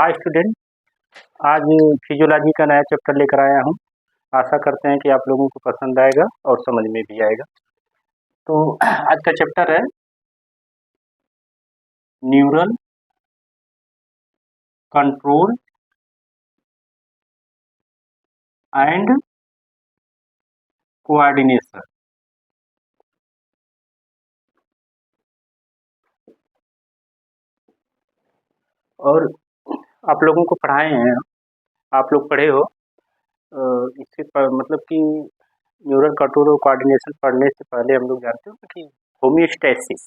Hi student, आज physiology का नया चैप्टर लेकर आया हूँ। आशा करते हैं कि आप लोगों को पसंद आएगा और समझ में भी आएगा। तो आज का चैप्टर है न्यूरल कंट्रोल एंड कोऑर्डिनेशन। और आप लोगों को पढ़ाए हैं, आप लोग पढ़े हो। मतलब कि न्यूरल कंट्रोल और कोऑर्डिनेशन पढ़ने से पहले हम लोग जानते हो कि होमियोस्टैसिस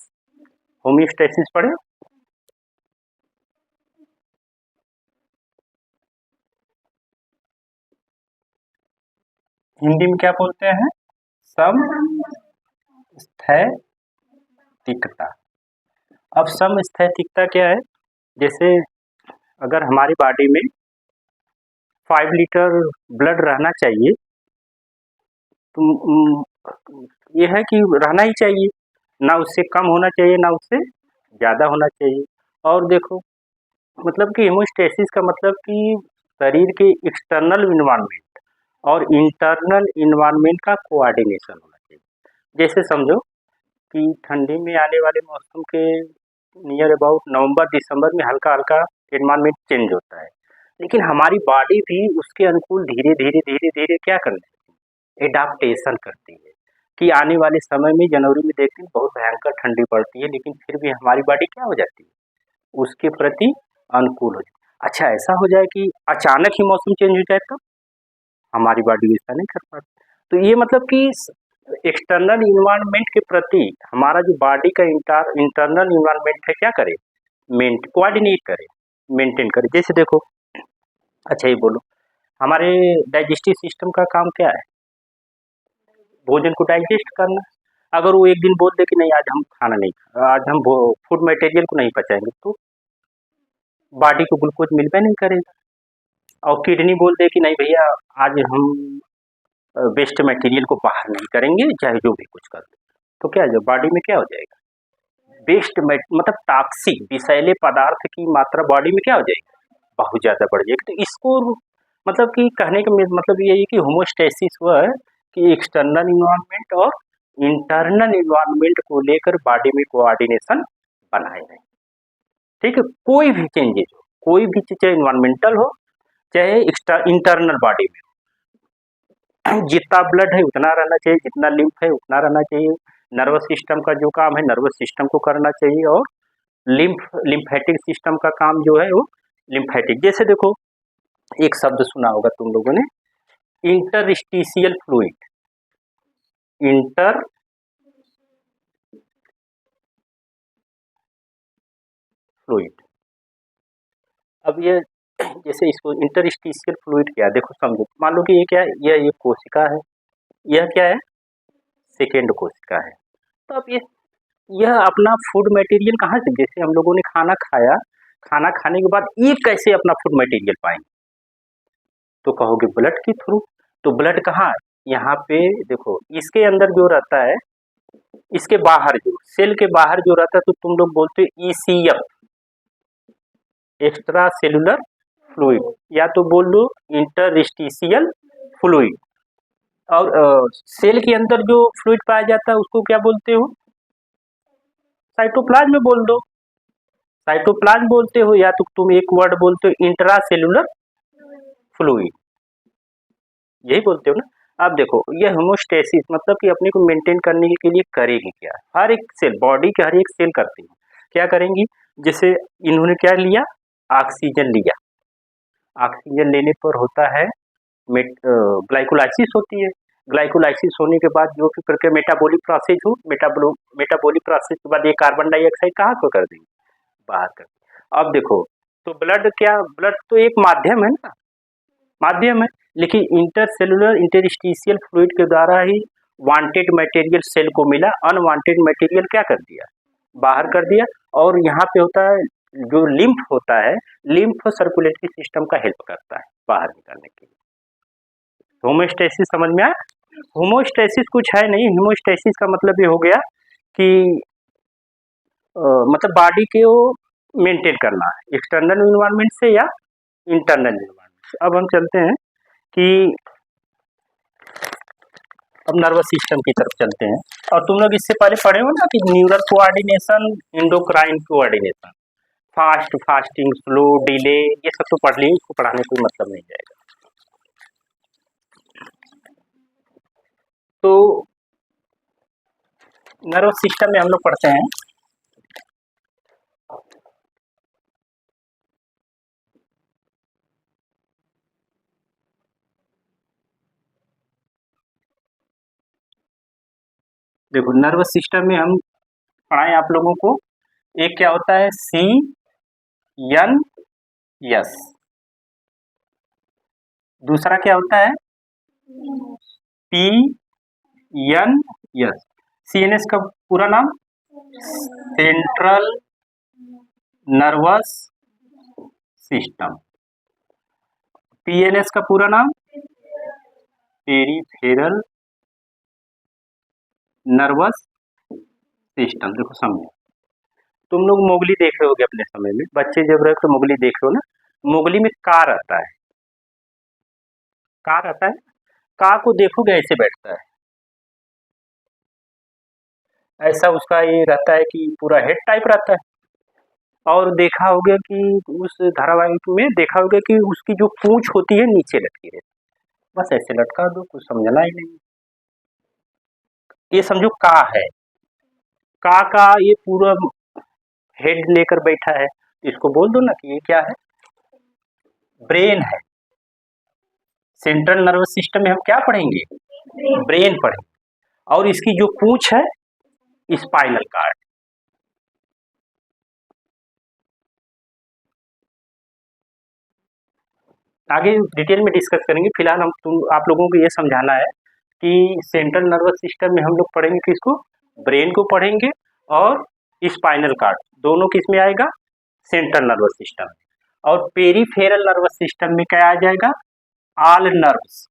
होमियोस्टैसिस पढ़े। हिंदी में क्या बोलते हैं? समस्थैतिकता। अब समस्थैतिकता क्या है? जैसे अगर हमारी बॉडी में 5 लीटर ब्लड रहना चाहिए तो ये है कि रहना ही चाहिए, ना उससे कम होना चाहिए ना उससे ज़्यादा होना चाहिए। और देखो मतलब कि हेमोस्टेसिस का मतलब कि शरीर के एक्सटर्नल इन्वायरमेंट और इंटरनल इन्वायरमेंट का कोऑर्डिनेशन होना चाहिए। जैसे समझो कि ठंडी में आने वाले मौसम के नियर अबाउट नवंबर दिसंबर में हल्का हल्का इन्वायरमेंट चेंज होता है, लेकिन हमारी बॉडी भी उसके अनुकूल धीरे धीरे धीरे धीरे क्या कर लेती है, एडाप्टेशन करती है। कि आने वाले समय में जनवरी में देखते हैं बहुत भयंकर ठंडी पड़ती है, लेकिन फिर भी हमारी बॉडी क्या हो जाती है, उसके प्रति अनुकूल हो जाती है। अच्छा, ऐसा हो जाए कि अचानक ही मौसम चेंज हो जाए तब हमारी बॉडी ऐसा नहीं कर पाती। तो ये मतलब कि एक्सटर्नल इन्वायरमेंट के प्रति हमारा जो बॉडी का इंटरनल इन्वायरमेंट है क्या करे, कोऑर्डिनेट करे, मेंटेन करे। जैसे देखो, अच्छा ये बोलो, हमारे डाइजेस्टिव सिस्टम का काम क्या है? भोजन को डाइजेस्ट करना। अगर वो एक दिन बोल दे कि नहीं आज हम खाना नहीं, आज हम फूड मटेरियल को नहीं पचाएंगे, तो बॉडी को ग्लूकोज मिलना नहीं करेगा। और किडनी बोल दे कि नहीं भैया आज हम वेस्ट मटेरियल को बाहर नहीं करेंगे, चाहे जो भी कुछ कर दे, तो क्या है बॉडी में क्या हो जाएगा, वेस्ट मतलब टॉक्सिक विषैले पदार्थ की मात्रा बॉडी में क्या हो जाएगी, बहुत ज़्यादा बढ़ जाएगी। तो इसको मतलब कि कहने का मतलब ये है कि होमोस्टेसिस हुआ है कि एक्सटर्नल इन्वायरमेंट और इंटरनल इन्वायरमेंट को लेकर बॉडी में कोऑर्डिनेशन बनाए रहे। ठीक है, कोई भी चेंजेस हो, कोई भी चीज़ चाहे इन्वायरमेंटल हो चाहे इंटरनल बॉडी में, जितना ब्लड है उतना रहना चाहिए, जितना लिम्फ है उतना रहना चाहिए। नर्वस सिस्टम का जो काम है नर्वस सिस्टम को करना चाहिए, और लिम्फेटिक सिस्टम का काम जो है वो लिम्फेटिक। जैसे देखो एक शब्द सुना होगा तुम लोगों ने, इंटरस्टिशियल फ्लूइड। इंटर फ्लूइड, अब ये जैसे इसको इंटरस्टिशियल फ्लूइड क्या है, देखो समझो, मान लो कि ये क्या है, यह एक कोशिका है, यह क्या है, सेकेंड कोशिका है। तो अब यह अपना फूड मटेरियल कहाँ से, जैसे हम लोगों ने खाना खाया, खाना खाने के बाद ये कैसे अपना फूड मटेरियल पाएंगे, तो कहोगे ब्लड के थ्रू। तो ब्लड कहाँ है, यहाँ पे देखो, इसके अंदर जो रहता है, इसके बाहर जो सेल के बाहर जो रहता है, तो तुम लोग बोलते हो ECF, एक्स्ट्रा सेलुलर फ्लूइड, या तो बोल लो इंटरस्टिशियल फ्लूइड। और सेल के अंदर जो फ्लूइड पाया जाता है उसको क्या बोलते हो, साइटोप्लाज्म बोल दो, साइटोप्लाज्म बोलते हो, या तो तुम एक वर्ड बोलते हो इंट्रा सेलुलर फ्लूइड, यही बोलते हो ना। अब देखो ये होमोस्टेसिस मतलब कि अपने को मेंटेन करने के लिए करेगी क्या, हर एक सेल, बॉडी के हर एक सेल करती है, क्या करेंगी, जैसे इन्होंने क्या लिया, ऑक्सीजन लिया, ऑक्सीजन लेने पर होता है ग्लाइकोलाइसिस होती है। ग्लाइकोलाइसिस होने के बाद जो कि प्रक्रिया मेटाबॉलिक प्रोसेस हो, मेटाबॉलिक प्रोसेस के बाद ये कार्बन डाइऑक्साइड कहाँ को कर देंगे, बाहर कर। अब देखो, तो ब्लड क्या, ब्लड तो एक माध्यम है ना, माध्यम है, लेकिन इंटरसेलुलर इंटरस्टिशियल फ्लूइड के द्वारा ही वांटेड मटेरियल सेल को मिला, अनवांटेड मटेरियल क्या कर दिया, बाहर कर दिया। और यहाँ पे होता है जो लिम्फ होता है, लिम्फ सर्कुलेटरी सिस्टम का हेल्प करता है बाहर निकालने के लिए। होमोस्टेसिस समझ में आया? होमोस्टेसिस कुछ है नहीं, होमोस्टेसिस का मतलब ये हो गया कि मतलब बॉडी के वो मेंटेन करना है एक्सटर्नल इन्वायरमेंट से या इंटरनल एनवायरनमेंट। अब हम चलते हैं कि अब नर्वस सिस्टम की तरफ चलते हैं। और तुम लोग इससे पहले पढ़े हो ना कि neural coordination, endocrine coordination, fast, fasting, slow, delay, ये सब तो पढ़ लिए, इसको पढ़ाने कोई मतलब नहीं जाएगा। तो नर्वस सिस्टम में हम लोग पढ़ते हैं देखो नर्वस सिस्टम में हम पढ़ाएं आप लोगों को, एक क्या होता है सी एन एस, दूसरा क्या होता है P N S. C N S का पूरा नाम central nervous system, P N S का पूरा नाम पेरिफेरल नर्वस सिस्टम। देखो समझो, तुम लोग मोगली देख रहे होगे अपने समय में, बच्चे जब रहे तो मोगली देख रहे हो ना, मोगली में कार आता है, कार आता है, कार को देखोगे ऐसे बैठता है, ऐसा उसका ये रहता है कि पूरा हेड टाइप रहता है। और देखा होगा कि उस धारावाहिक में देखा होगा कि उसकी जो पूंछ होती है नीचे लटकी रहती है, बस ऐसे लटका दो, कुछ समझना ही नहीं। ये समझो का है, का ये पूरा हेड लेकर बैठा है, इसको बोल दो ना कि ये क्या है, ब्रेन है। सेंट्रल नर्वस सिस्टम में हम क्या पढ़ेंगे, ब्रेन पढ़ेंगे। और इसकी जो पूंछ है स्पाइनल कार्ड। आगे डिटेल में डिस्कस करेंगे, फिलहाल आप लोगों को ये समझाना है कि सेंट्रल नर्वस सिस्टम में हम लोग पढ़ेंगे किसको, ब्रेन को पढ़ेंगे, और स्पाइनल कार्ड दोनों किस में आएगा, सेंट्रल नर्वस सिस्टम। और पेरिफेरल नर्वस सिस्टम में क्या आ जाएगा, ऑल नर्व्स।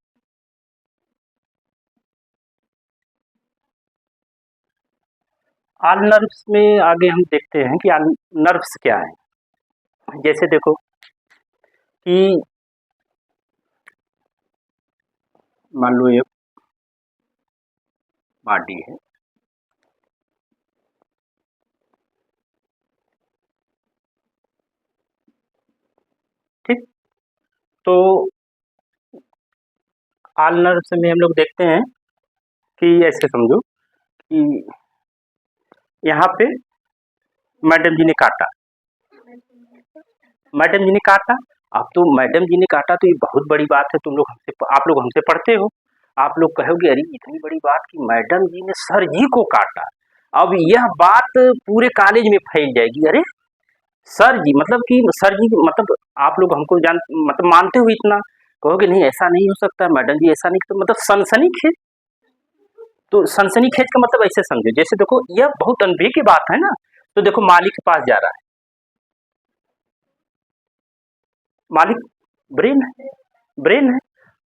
ऑल नर्व्स में आगे हम देखते हैं कि नर्व्स क्या है। जैसे देखो कि मान लो ये बॉडी है, ठीक, तो ऑल नर्व्स में हम लोग देखते हैं कि ऐसे समझो कि यहाँ पे मैडम जी ने काटा, मैडम जी ने काटा। अब तो मैडम जी ने काटा तो ये बहुत बड़ी बात है, तुम लोग हमसे, आप लोग हमसे पढ़ते हो, आप लोग कहोगे अरे इतनी बड़ी बात कि मैडम जी ने सर जी को काटा। अब यह बात पूरे कॉलेज में फैल जाएगी, अरे सर जी मतलब कि सर जी मतलब आप लोग हमको जान मतलब मानते हो इतना, कहोगे नहीं ऐसा नहीं हो सकता, मैडम जी ऐसा नहीं, तो मतलब सनसनीखेज। तो सनसनीखेज का मतलब ऐसे समझो, जैसे देखो यह बहुत अनबी की बात है ना, तो देखो मालिक के पास जा रहा है, मालिक ब्रेन है, ब्रेन है,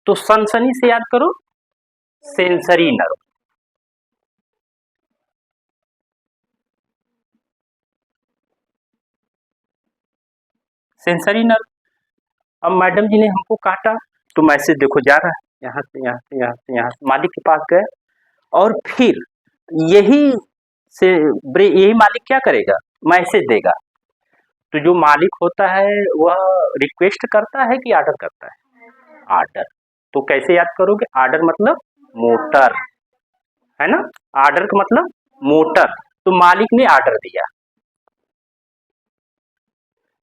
तो सनसनी से याद करो सेंसरी नर्व। Sensory nerve. अब मैडम जी ने हमको काटा तो मैसेज देखो जा रहा है, यहाँ से यहाँ से यहाँ से यहाँ से मालिक के पास गए, और फिर यही से यही मालिक क्या करेगा, मैसेज देगा। तो जो मालिक होता है वह रिक्वेस्ट करता है कि ऑर्डर करता है, ऑर्डर। तो कैसे याद करोगे, ऑर्डर मतलब मोटर, है ना, ऑर्डर का मतलब मोटर। तो मालिक ने ऑर्डर दिया,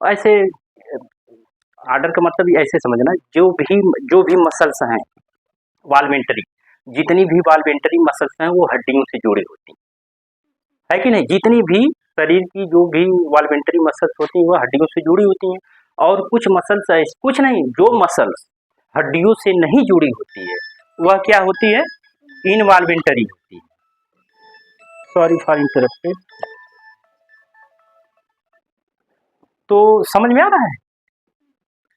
ऐसे ऑर्डर का मतलब ऐसे समझना, जो भी मसल्स हैं वाल्वेंटरी, जितनी भी वाल्वेंटरी मसल्स हैं वो हड्डियों से जुड़ी होती है कि नहीं, जितनी भी शरीर की जो भी वाल्वेंटरी मसल्स होती हैं वह हड्डियों से जुड़ी होती हैं। और कुछ मसल्स ऐसे, कुछ नहीं, जो मसल्स हड्डियों से नहीं जुड़ी होती है वह क्या होती है, इनवाल्वेंटरी होती है। Sorry for interrupted. तो समझ में आ रहा है,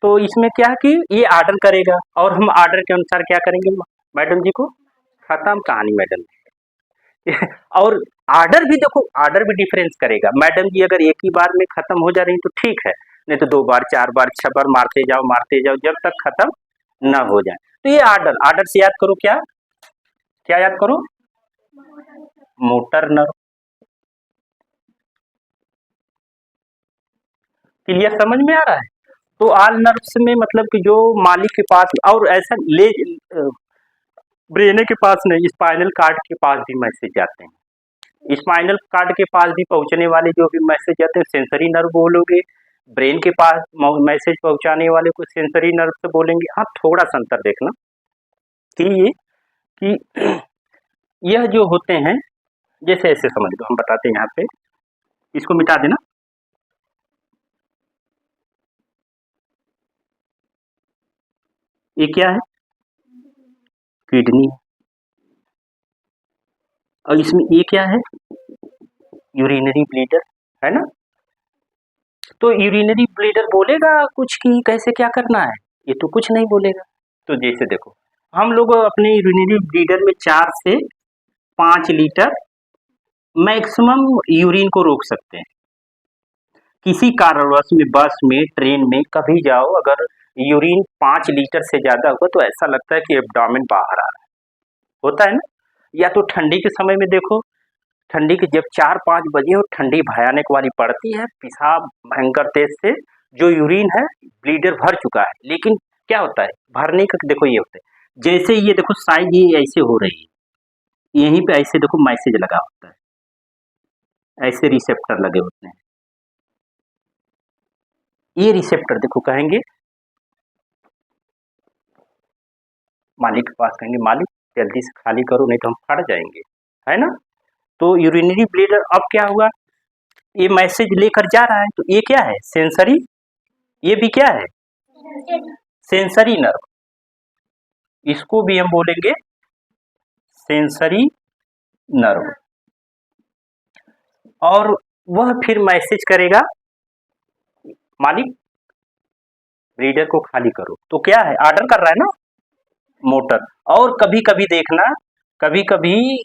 तो इसमें क्या है कि ये ऑर्डर करेगा और हम ऑर्डर के अनुसार क्या करेंगे, मैडम जी को, खत्म कहानी मैडम जी। और ऑर्डर भी देखो, ऑर्डर भी डिफरेंस करेगा, मैडम जी अगर एक ही बार में खत्म हो जा रही तो ठीक है, नहीं तो 2 बार 4 बार 6 बार मारते जाओ जब तक खत्म ना हो जाए। तो ये आर्डर से याद करो क्या याद करो? Motor nerve. क्लियर, समझ में आ रहा है? तो आल नर्व्स में मतलब कि जो मालिक के पास और ऐसा ले ब्रेन के पास नहीं, स्पाइनल कार्ड के पास भी मैसेज जाते हैं। स्पाइनल कार्ड के पास भी पहुंचने वाले जो भी मैसेज जाते हैं सेंसरी नर्व बोलोगे, ब्रेन के पास मैसेज पहुंचाने वाले को सेंसरी नर्व से बोलेंगे। हाँ, थोड़ा सा अंतर देखना कि ये कि यह जो होते हैं, जैसे ऐसे समझ लो, हम बताते हैं यहाँ पे, इसको मिटा देना। ये क्या है? किडनी। और इसमें ये क्या है? यूरिनरी ब्लीडर, है ना? तो यूरिनरी ब्लीडर बोलेगा कुछ कि कैसे क्या करना है? ये तो कुछ नहीं बोलेगा। तो जैसे देखो, हम लोग अपने यूरिनरी ब्लीडर में 4 से 5 लीटर मैक्सिमम यूरिन को रोक सकते हैं। किसी कारणवश में बस में, ट्रेन में कभी जाओ, अगर यूरिन 5 लीटर से ज़्यादा होगा तो ऐसा लगता है कि एब्डोमेन बाहर आ रहा है, होता है ना? या तो ठंडी के समय में देखो, ठंडी के जब 4-5 बजे और ठंडी भयानक वाली पड़ती है, पेशाब भयंकर तेज से, जो यूरिन है ब्लीडर भर चुका है, लेकिन क्या होता है भरने का, देखो ये होता है, जैसे ये देखो साइज ये ऐसे हो रही है, यहीं पे ऐसे देखो मैसेज लगा होता है, ऐसे रिसेप्टर लगे होते हैं। ये रिसेप्टर देखो कहेंगे मालिक के पास, कहेंगे मालिक जल्दी से खाली करो नहीं तो हम फट जाएंगे, है ना? तो यूरिनरी ब्लीडर अब क्या हुआ, ये मैसेज लेकर जा रहा है, तो ये क्या है? सेंसरी। ये भी क्या है? Sensory nerve. इसको भी हम बोलेंगे सेंसरी नर्व। और वह फिर मैसेज करेगा मालिक ब्लीडर को खाली करो, तो क्या है? ऑर्डर कर रहा है ना, मोटर। और कभी कभी देखना, कभी कभी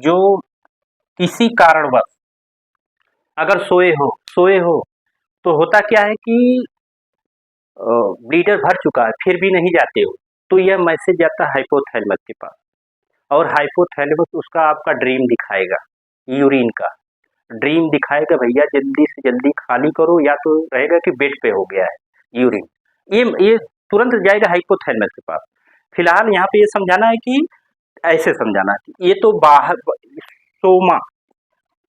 जो किसी कारणवश अगर सोए हो तो होता क्या है कि ब्लीडर भर चुका है फिर भी नहीं जाते हो, तो यह मैसेज जाता है हाइपोथैलेमस के पास, और हाइपोथैलेमस उसका आपका ड्रीम दिखाएगा, यूरिन का ड्रीम दिखाएगा, भैया जल्दी से जल्दी खाली करो, या तो रहेगा कि बेड पे हो गया है यूरिन। ये तुरंत जाएगा हाइपोथैलेमस के पास। फिलहाल यहाँ पे ये समझाना है कि ऐसे समझाना है कि ये तो बाहर सोमा,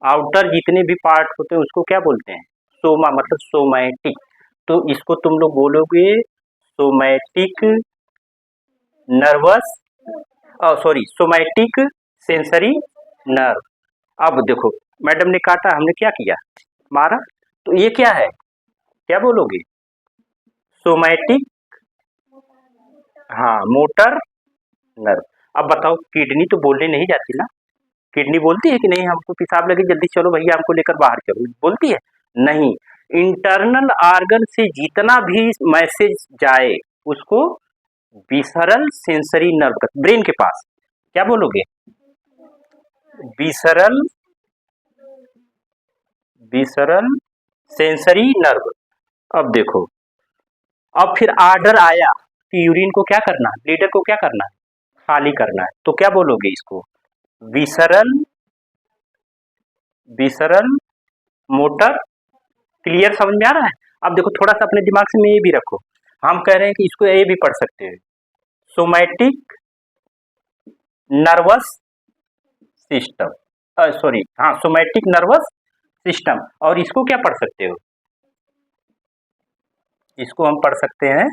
आउटर जितने भी पार्ट होते हैं उसको क्या बोलते हैं? सोमा, मतलब सोमैटिक। तो इसको तुम लोग बोलोगे somatic nervous, sorry somatic sensory nerve. अब देखो, मैडम ने काटा, हमने क्या किया? मारा। तो ये क्या है? क्या बोलोगे? सोमैटिक, हाँ, मोटर नर्व। अब बताओ, किडनी तो बोलने नहीं जाती ना? किडनी बोलती है कि नहीं हमको पेशाब लगी जल्दी चलो भैया हमको लेकर बाहर चलो, बोलती है? नहीं। इंटरनल ऑर्गन से जितना भी मैसेज जाए उसको विसरल सेंसरी नर्व तक, ब्रेन के पास, क्या बोलोगे? Visceral visceral sensory nerve. अब देखो, अब फिर ऑर्डर आया कि यूरिन को क्या करना है, ब्लीडर को क्या करना है? खाली करना है, तो क्या बोलोगे इसको? Visceral visceral motor. क्लियर, समझ में आ रहा है? अब देखो थोड़ा सा अपने दिमाग से में ये भी रखो, हम कह रहे हैं कि इसको ये भी पढ़ सकते हैं, सोमैटिक नर्वस सिस्टम, सॉरी, हाँ, सोमैटिक नर्वस सिस्टम। और इसको क्या पढ़ सकते हो? इसको हम पढ़ सकते हैं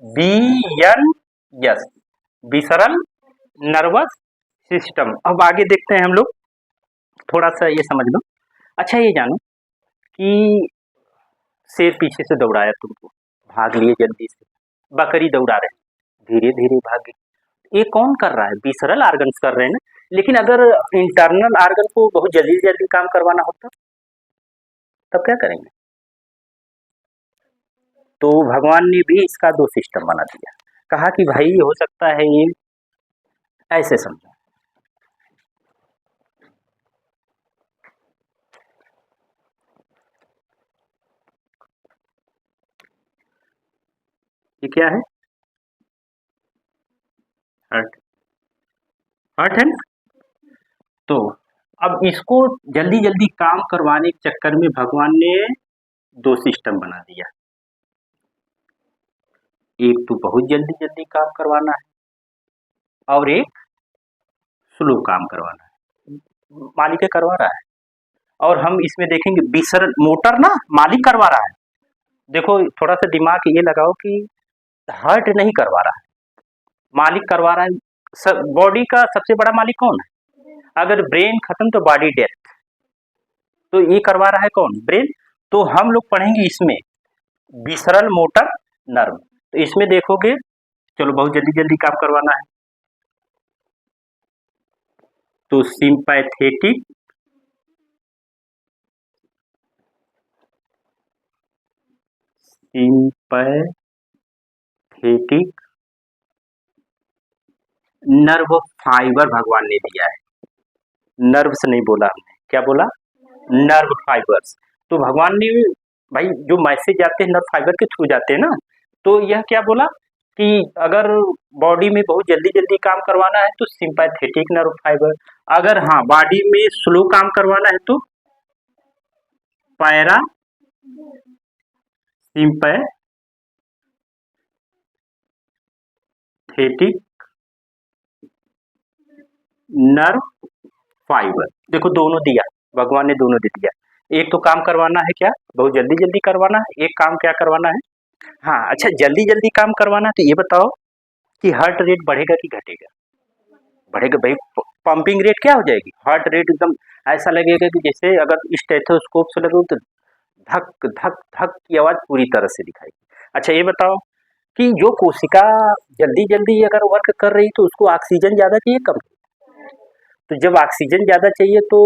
B N S, visceral nervous system. अब आगे देखते हैं हम लोग, थोड़ा सा ये समझ लो। अच्छा ये जानो कि शेर पीछे से दौड़ाया तुमको, भाग लिए जल्दी से, बकरी दौड़ा रहे, धीरे धीरे भागे, ये कौन कर रहा है? विसरल ऑर्गन्स कर रहे हैं ना। लेकिन अगर इंटरनल ऑर्गन को बहुत जल्दी जल्दी काम करवाना होता तब क्या करेंगे? तो भगवान ने भी इसका 2 सिस्टम बना दिया, कहा कि भाई हो सकता है ये ऐसे समझो। ये क्या है? हार्ट। हार्ट है ना? तो अब इसको जल्दी जल्दी काम करवाने के चक्कर में भगवान ने दो सिस्टम बना दिया। एक तो बहुत जल्दी जल्दी काम करवाना है और एक स्लो काम करवाना है। मालिक करवा रहा है और हम इसमें देखेंगे विसरण मोटर ना मालिक करवा रहा है। देखो थोड़ा सा दिमाग ये लगाओ कि हार्ट नहीं करवा रहा है, मालिक करवा रहा है। बॉडी का सबसे बड़ा मालिक कौन है? अगर ब्रेन खत्म तो बॉडी डेथ। तो ये करवा रहा है कौन? ब्रेन। तो हम लोग पढ़ेंगे इसमें विसरल मोटर नर्व। तो इसमें देखोगे, चलो बहुत जल्दी जल्दी काम करवाना है तो सिंपैथेटिक नर्व फाइबर भगवान ने दिया है। नर्व से नहीं बोला हमने, क्या बोला? Nerve fibres. तो भगवान ने भाई जो मैसेज आते हैं नर्व फाइबर के थ्रू जाते हैं ना, तो यह क्या बोला कि अगर बॉडी में बहुत जल्दी जल्दी काम करवाना है तो सिंपैथेटिक नर्व फाइबर, अगर हाँ बॉडी में स्लो काम करवाना है तो पैरा सिंपैथेटिक नर्व फाइबर। देखो दोनों दिया, भगवान ने दोनों दे दिया। एक तो काम करवाना है क्या, बहुत जल्दी जल्दी करवाना है, एक काम क्या करवाना है, हाँ अच्छा जल्दी जल्दी काम करवाना है तो ये बताओ कि हार्ट रेट बढ़ेगा कि घटेगा? बढ़ेगा भाई। पंपिंग रेट क्या हो जाएगी? हार्ट रेट एकदम ऐसा लगेगा कि जैसे अगर स्टेथोस्कोप से लगे तो धक धक धक की आवाज पूरी तरह से दिखाएगी। अच्छा ये बताओ कि जो कोशिका जल्दी जल्दी अगर वर्क कर रही तो उसको ऑक्सीजन ज्यादा चाहिए कम? तो जब ऑक्सीजन ज्यादा चाहिए तो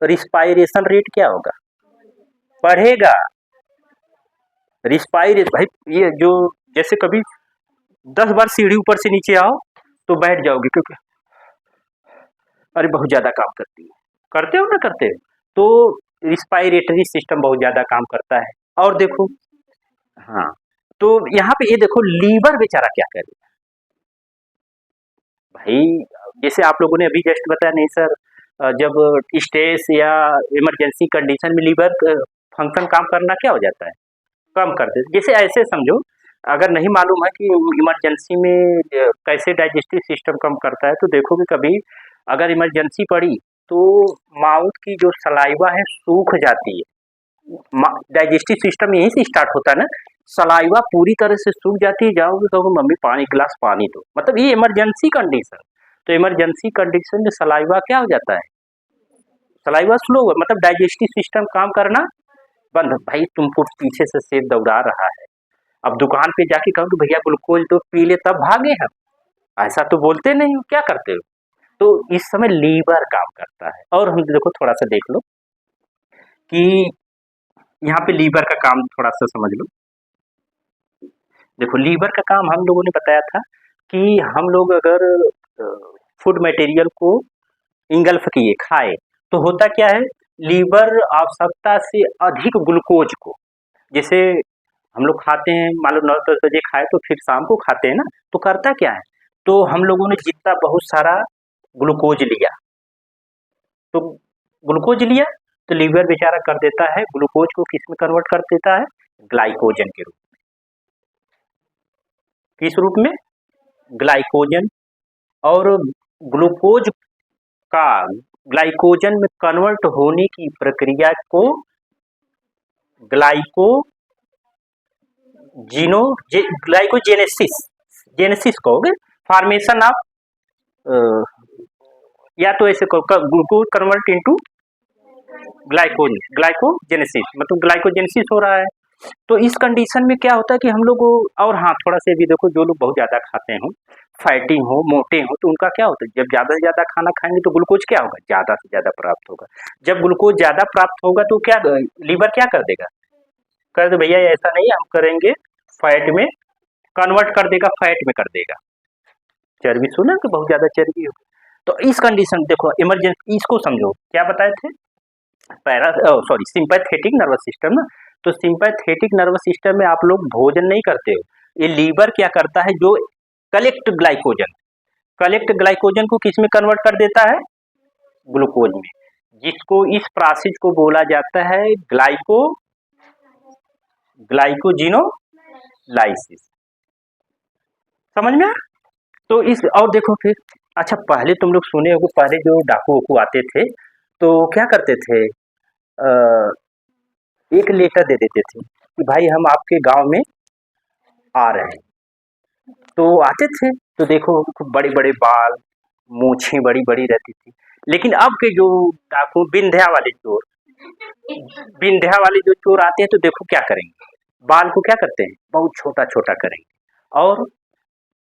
रिस्पायरेशन रेट क्या होगा? बढ़ेगा। रिस्पायरेशन भाई ये जो जैसे कभी 10 बार सीढ़ी ऊपर से नीचे आओ तो बैठ जाओगे क्योंकि अरे बहुत ज्यादा काम करती है। करते हो ना? करते हो तो रिस्पायरेटरी सिस्टम बहुत ज्यादा काम करता है। और देखो हाँ, तो यहाँ पे ये देखो लीवर बेचारा क्या करे भाई। जैसे आप लोगों ने अभी जस्ट बताया नहीं सर, जब स्ट्रेस या इमरजेंसी कंडीशन में लीवर फंक्शन काम करना क्या हो जाता है, कम कर देते। जैसे ऐसे समझो, अगर नहीं मालूम है कि इमरजेंसी में कैसे डाइजेस्टिव सिस्टम कम करता है तो देखोगे कभी अगर इमरजेंसी पड़ी तो माउथ की जो सलाइवा है सूख जाती है। डाइजेस्टिव सिस्टम यहीं से स्टार्ट होता है ना, सलाइवा पूरी तरह से सूख जाती है। जाओगे कहोगे मम्मी पानी गिलास पानी दो, मतलब ये इमरजेंसी कंडीशन। तो इमरजेंसी कंडीशन में सलाइवा क्या हो जाता है? सलाइवा स्लो है, मतलब डाइजेस्टिव सिस्टम काम करना बंद। भाई तुमको पीछे से सेब दौड़ा रहा है, अब दुकान पे जाके कहूँ भैया ग्लूकोज दो पी ले तब भागे हम, ऐसा तो बोलते नहीं हो, क्या करते हो? तो इस समय लीवर काम करता है। और हम देखो थोड़ा सा देख लो कि यहाँ पे लीवर का काम थोड़ा सा समझ लो। देखो लीवर का काम हम लोगों ने बताया था कि हम लोग अगर फूड मटेरियल को इंगल्फ किए खाए तो होता क्या है, लीवर आवश्यकता से अधिक ग्लूकोज को, जैसे हम लोग खाते हैं मान लो 9-10 बजे खाए तो फिर शाम को खाते हैं ना, तो करता क्या है, तो हम लोगों ने जितना बहुत सारा ग्लूकोज लिया, तो ग्लूकोज लिया तो लीवर बेचारा कर देता है ग्लूकोज को किस में कन्वर्ट कर देता है, ग्लाइकोजन के रूप में। किस रूप में? ग्लाइकोजन। और ग्लूकोज का ग्लाइकोजन में कन्वर्ट होने की प्रक्रिया को ग्लाइकोजेनेसिस जेनेसिस कहोगे, फॉर्मेशन ऑफ या तो ऐसे ग्लूकोज कन्वर्ट इनटू ग्लाइकोजेनेसिस, मतलब ग्लाइकोजेनेसिस हो रहा है। तो इस कंडीशन में क्या होता है कि हम लोग और हाँ थोड़ा सा भी देखो, जो लोग बहुत ज्यादा खाते हो, फैटी हो, मोटे हो, तो उनका क्या होता है, जब ज्यादा से ज्यादा खाना खाएंगे तो ग्लूकोज क्या होगा, ज्यादा से ज्यादा प्राप्त होगा। जब ग्लूकोज ज्यादा प्राप्त होगा तो क्या लीवर क्या कर देगा, कर दे भैया ऐसा नहीं हम करेंगे, फैट में कन्वर्ट कर देगा, फैट में कर देगा। चर्बी सुना कि बहुत ज्यादा चर्बी हो, तो इस कंडीशन देखो इमरजेंसी, इसको समझो क्या बताए थे, सिंपैथेटिक नर्वस सिस्टम ना। तो सिंपैथेटिक नर्वस सिस्टम में आप लोग भोजन नहीं करते हो, ये लीवर क्या करता है, जो कलेक्ट ग्लाइकोजन को किस में कन्वर्ट कर देता है, ग्लूकोज में, जिसको इस प्रोसेस को बोला जाता है ग्लाइकोजिनोलाइसिस। समझ में? तो इस और देखो फिर, अच्छा पहले तुम लोग सुने होगे, पहले जो डाकू वाकू आते थे तो क्या करते थे, एक लेटर दे देते थे कि भाई हम आपके गांव में आ रहे हैं। तो आते थे तो देखो बड़े बड़े बाल, मूछें बड़ी बड़ी रहती थी। लेकिन अब के जो डाकू विंध्या वाले जो चोर आते हैं तो देखो क्या करेंगे, बाल को क्या करते हैं, बहुत छोटा छोटा करेंगे और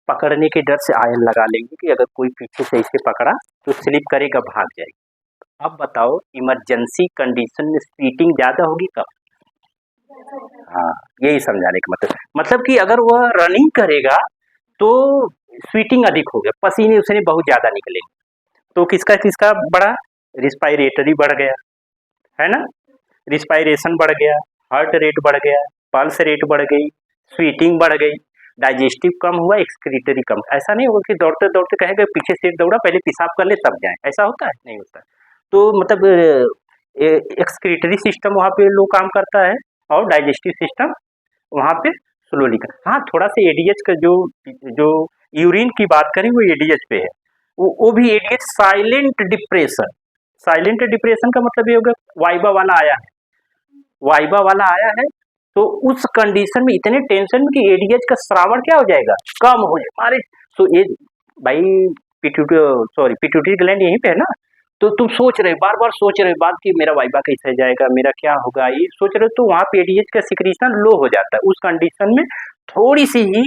पकड़ने के डर से आयन लगा लेंगे कि अगर कोई पीछे से इसे पकड़ा तो स्लिप करेगा, भाग जाएगा। अब बताओ इमरजेंसी कंडीशन में स्पीडिंग ज्यादा होगी कब? हाँ, यही समझाने का मतलब कि अगर वह रनिंग करेगा तो स्वीटिंग अधिक हो गया, पसीने उसने बहुत ज्यादा निकलेंगे, तो किसका किसका बढ़ा, रिस्पायरेटरी बढ़ गया, है ना, रिस्पायरेशन बढ़ गया, हार्ट रेट बढ़ गया, पल्स रेट बढ़ गई, स्वीटिंग बढ़ गई, डाइजेस्टिव कम हुआ, एक्सक्रीटरी कम। ऐसा नहीं होगा कि दौड़ते दौड़ते कहेगा पीछे से दौड़ा पहले पेशाब कर ले तब जाए, ऐसा होता है? नहीं होता। तो मतलब एक्सक्रीटरी सिस्टम वहाँ पे लो काम करता है और डाइजेस्टिव सिस्टम वहाँ पे स्लोली कर। हाँ, थोड़ा सा एडीएच का जो यूरिन की बात करें वो एडीएच पे है, वो भी एडीएच साइलेंट डिप्रेशन का मतलब ये होगा वाइबा वाला आया है तो उस कंडीशन में इतने टेंशन में कि एडीएच का श्रावण क्या हो जाएगा, कम हो जाए मारे। तो ये भाई पिट्यूटरी ग्लैंड यहीं पे है ना, तो तुम सोच रहे बार बार सोच रहे बात कि मेरा वाइबा कैसे जाएगा, मेरा क्या होगा, ये सोच रहे तो वहाँ पे एडीएच का सिक्रीशन लो हो जाता है। उस कंडीशन में थोड़ी सी ही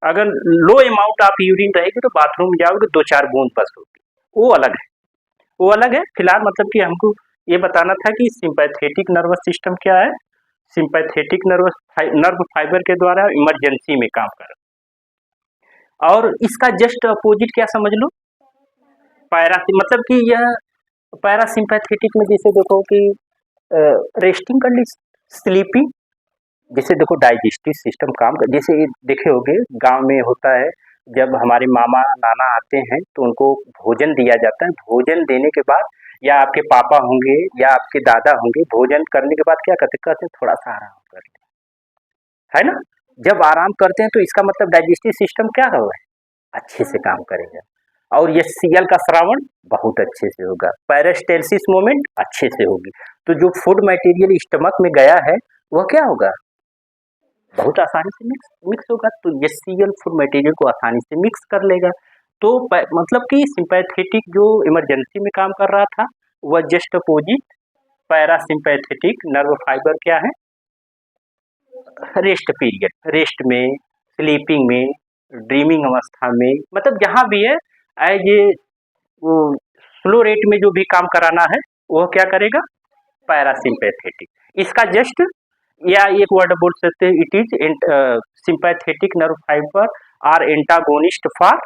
अगर लो अमाउंट ऑफ यूरिन रहेगी तो बाथरूम जाओगे 2-4 बूंद बस होगी, वो अलग है। फिलहाल मतलब कि हमको ये बताना था कि सिंपैथेटिक नर्वस सिस्टम क्या है, सिंपैथेटिक नर्व फाइबर के द्वारा इमरजेंसी में काम कर, और इसका जस्ट अपोजिट क्या समझ लो, मतलब कि यह पैरासिम्पैथेटिक में जैसे देखो कि रेस्टिंग कंडीशन, स्लीपिंग, जैसे देखो डाइजेस्टिव सिस्टम काम कर, जैसे देखे होगे गांव में होता है जब हमारे मामा नाना आते हैं तो उनको भोजन दिया जाता है, भोजन देने के बाद या आपके पापा होंगे या आपके दादा होंगे, भोजन करने के बाद क्या कहते हैं थोड़ा सा आराम कर ले, है ना। जब आराम करते हैं तो इसका मतलब डाइजेस्टिव सिस्टम क्या होगा, अच्छे से काम करेगा, और ये सीएल का श्रावण बहुत अच्छे से होगा, पेरिस्टाल्सिस मूवमेंट अच्छे से होगी। तो जो फूड मटेरियल स्टमक में गया है वह क्या होगा, बहुत आसानी से मिक्स होगा, तो ये सीएल फूड मटेरियल को आसानी से मिक्स कर लेगा। तो मतलब कि सिंपैथेटिक जो इमरजेंसी में काम कर रहा था वह just opposite parasympathetic nerve fibre क्या है, रेस्ट पीरियड, रेस्ट में, स्लीपिंग में, ड्रीमिंग अवस्था में, मतलब जहाँ भी है एज ए स्लो रेट में जो भी काम कराना है वह क्या करेगा, पैरासिम्पैथेटिक। इसका जस्ट या एक वर्ड बोल सकते हैं, it is sympathetic nerve fibre are antagonist for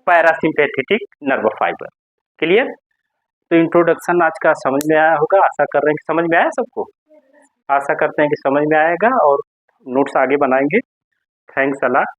parasympathetic nerve fibre. Clear? तो इंट्रोडक्शन आज का समझ में आया होगा, आशा कर रहे हैं कि समझ में आया सबको, आशा करते हैं कि समझ में आएगा और नोट्स आगे बनाएंगे। Thanks a lot.